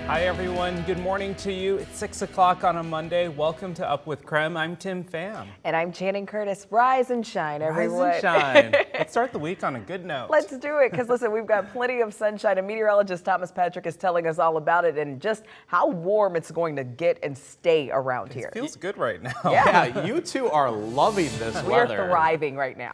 Hi everyone, good morning to you. It's 6 o'clock on a Monday. Welcome to Up with KREM. I'm Tim Pham. And I'm Channing Curtis. Rise and shine, everyone. Rise and shine. Let's start the week on a good note. Let's do it, because listen, we've got plenty of sunshine, and meteorologist Thomas Patrick is telling us all about it and just how warm it's going to get and stay around here. It feels good right now. Yeah, you two are loving this weather. We're thriving right now.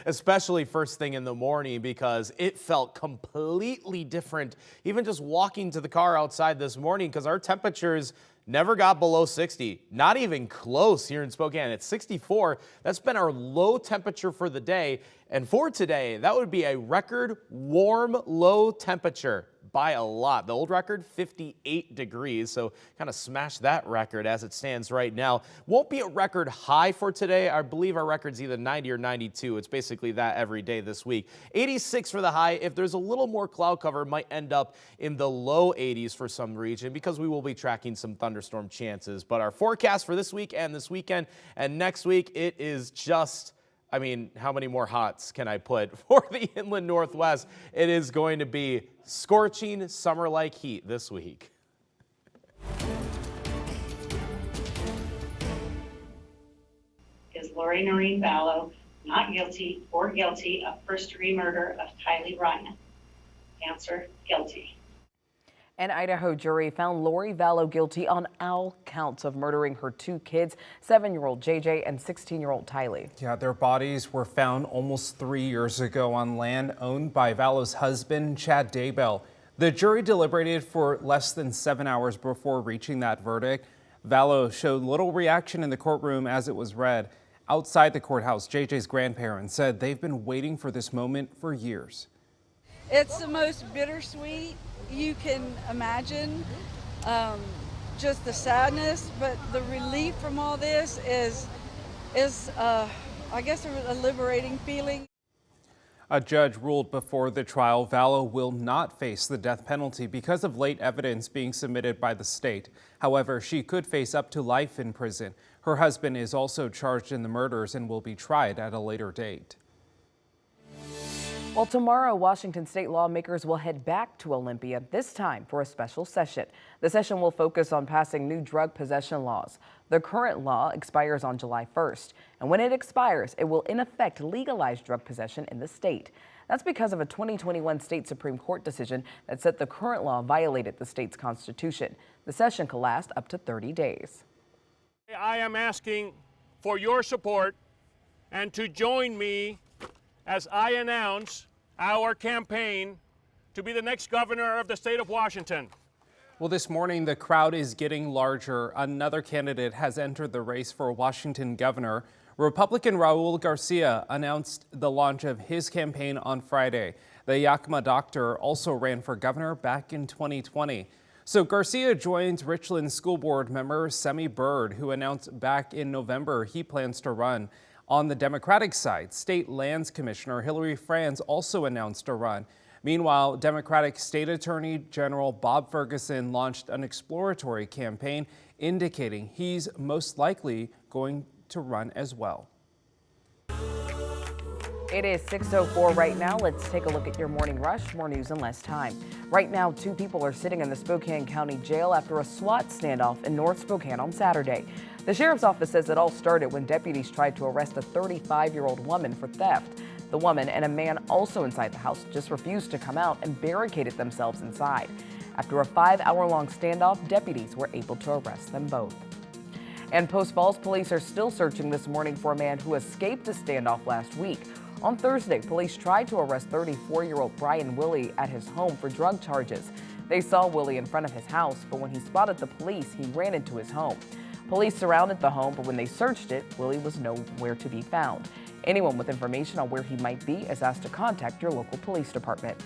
Especially first thing in the morning, because it felt completely different. Even just walking to the car outside this morning, because our temperatures never got below 60, not even close here in Spokane. It's 64. That's been our low temperature for the day. And for today, that would be a record warm low temperature by a lot. The old record, 58 degrees, so kind of smashed that record as it stands right now. Won't be a record high for today. I believe our record's either 90 or 92. It's basically that every day this week. 86 for the high. If there's a little more cloud cover, it might end up in the low 80s for some region, because we will be tracking some thunderstorm chances. But our forecast for this week and this weekend and next week, it is just, I mean, how many more hots can I put for the inland Northwest? It is going to be scorching summer-like heat this week. Is Lori Vallow not guilty or guilty of first-degree murder of Tylee Ryan? Answer, guilty. An Idaho jury found Lori Vallow guilty on all counts of murdering her two kids, 7-year-old JJ and 16-year-old Tylee. Yeah, their bodies were found almost 3 years ago on land owned by Vallow's husband, Chad Daybell. The jury deliberated for less than 7 hours before reaching that verdict. Vallow showed little reaction in the courtroom as it was read. Outside the courthouse, JJ's grandparents said they've been waiting for this moment for years. It's the most bittersweet you can imagine. Just the sadness, but the relief from all this is I guess a liberating feeling. A judge ruled before the trial Vallow will not face the death penalty because of late evidence being submitted by the state. However, she could face up to life in prison. Her husband is also charged in the murders and will be tried at a later date. Well, tomorrow, Washington state lawmakers will head back to Olympia, this time for a special session. The session will focus on passing new drug possession laws. The current law expires on July 1st, and when it expires, it will in effect legalize drug possession in the state. That's because of a 2021 state Supreme Court decision that said the current law violated the state's constitution. The session could last up to 30 days. I am asking for your support and to join me as I announce our campaign to be the next governor of the state of Washington. Well, this morning, the crowd is getting larger. Another candidate has entered the race for Washington governor. Republican Raul Garcia announced the launch of his campaign on Friday. The Yakima doctor also ran for governor back in 2020. So Garcia joins Richland School Board member Semi Bird, who announced back in November he plans to run. On the Democratic side, State Lands Commissioner Hillary Franz also announced a run. Meanwhile, Democratic State Attorney General Bob Ferguson launched an exploratory campaign indicating he's most likely going to run as well. It is 6:04 right now. Let's take a look at your morning rush. More news in less time. Right now, 2 people are sitting in the Spokane County Jail after a SWAT standoff in North Spokane on Saturday. The sheriff's office says it all started when deputies tried to arrest a 35-year-old woman for theft. The woman and a man also inside the house just refused to come out and barricaded themselves inside. After a 5-hour-long standoff, deputies were able to arrest them both. And Post Falls police are still searching this morning for a man who escaped a standoff last week. On Thursday, police tried to arrest 34-year-old Brian Willie at his home for drug charges. They saw Willie in front of his house, but when he spotted the police, he ran into his home. Police surrounded the home, but when they searched it, Willie was nowhere to be found. Anyone with information on where he might be is asked to contact your local police department.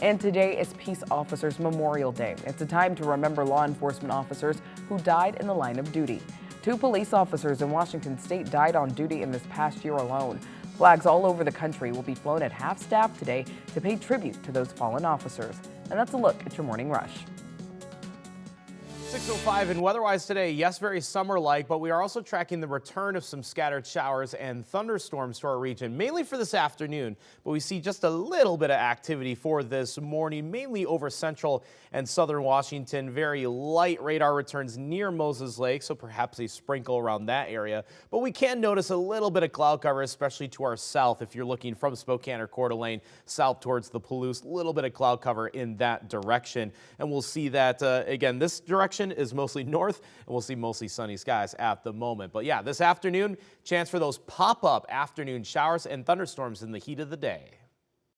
And today is Peace Officers Memorial Day. It's a time to remember law enforcement officers who died in the line of duty. 2 police officers in Washington state died on duty in this past year alone. Flags all over the country will be flown at half-staff today to pay tribute to those fallen officers. And that's a look at your morning rush. 6:05 and weather-wise today, yes, very summer-like, but we are also tracking the return of some scattered showers and thunderstorms to our region, mainly for this afternoon. But we see just a little bit of activity for this morning, mainly over central and southern Washington. Very light radar returns near Moses Lake, so perhaps a sprinkle around that area. But we can notice a little bit of cloud cover, especially to our south. If you're looking from Spokane or Coeur d'Alene south towards the Palouse, a little bit of cloud cover in that direction. And we'll see that, again, this direction is mostly north, and we'll see mostly sunny skies at the moment. But yeah, this afternoon, chance for those pop-up afternoon showers and thunderstorms in the heat of the day.